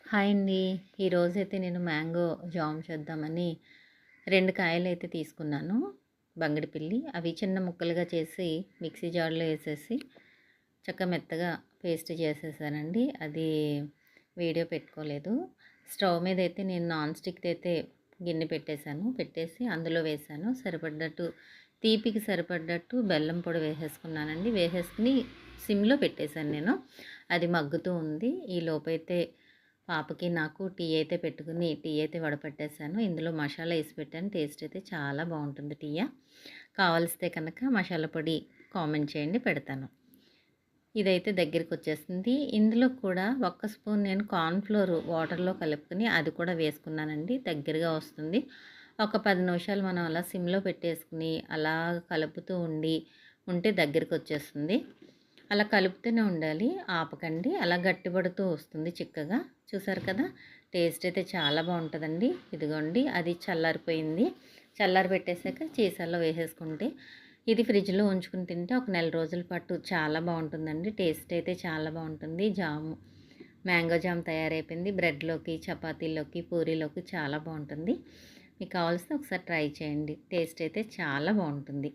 Hi అండి. ఈరోజైతే నేను మ్యాంగో జామ్ చేద్దామని 2 కాయలైతే తీసుకున్నాను. బంగిడిపిల్లి. అవి చిన్న ముక్కలుగా చేసి మిక్సీ జార్‌లో ఏసేసి మెత్తగా పేస్ట్ చేసేసానండి. అది వీడియో పెట్టుకోలేదు. స్టవ్ మీదైతే నేను నాన్ స్టిక్‌దైతే గిన్నె పెట్టేశాను. పెట్టేసి అందులో వేశాను. తీపికి సరిపడ్డట్టు బెల్లం పొడి వేసేసుకున్నానండి. వేసేసుకొని సిమ్‌లో పెట్టేశాను నేను. అది మగ్గుతూ ఉంది. ఈలోపైతే పాపకి నాకు టీ అయితే వడపట్టేసాను. ఇందులో మసాలా ఏసి పెట్టాను. టేస్ట్ అయితే చాలా బావుంటుంది టీయ. కావలిస్తే కనుక మసాలా పొడి కామెంట్ చేయండి పెడతాను. ఇదైతే దగ్గరికొచ్చేస్తుంది. ఇందులో కూడా ఒక్క స్పూన్ నేను కార్న్ ఫ్లోర్ వాటర్‌లో కలుపుకొని అది కూడా వేసుకున్నానండి. దగ్గరగా వస్తుంది. ఒక 10 నిమిషాలు మనం అలా సిమ్‌లో పెట్టేసుకొని అలా కలుపుతూ ఉంటే దగ్గరికొచ్చేస్తుంది. అలా కలుపుతూనే ఉండాలి. ఆపకండి. అలా గట్టిపడుతూ వస్తుంది చిక్కగా. చూసారు కదా! టేస్ట్ అయితే చాలా బావుంటదండి. ఇదిగోండి అది చల్లారిపోయింది. చల్లారబెట్టేసాక సీసాలో వేసేసుకుంటే ఇది ఫ్రిడ్జ్‌లో ఉంచుకొని తింటే ఒక నెల రోజుల పాటు చాలా బావుంటుందండి. టేస్ట్ అయితే చాలా బావుంటుంది. మ్యాంగో జామ్ తయారైపోయింది. బ్రెడ్‌లోకి, చపాతీల్లోకి, పూరీలోకి చాలా బావుంటుంది. మీకు కావాల్సితే ఒకసారి ట్రై చేయండి. టేస్ట్ అయితే చాలా బావుంటుంది.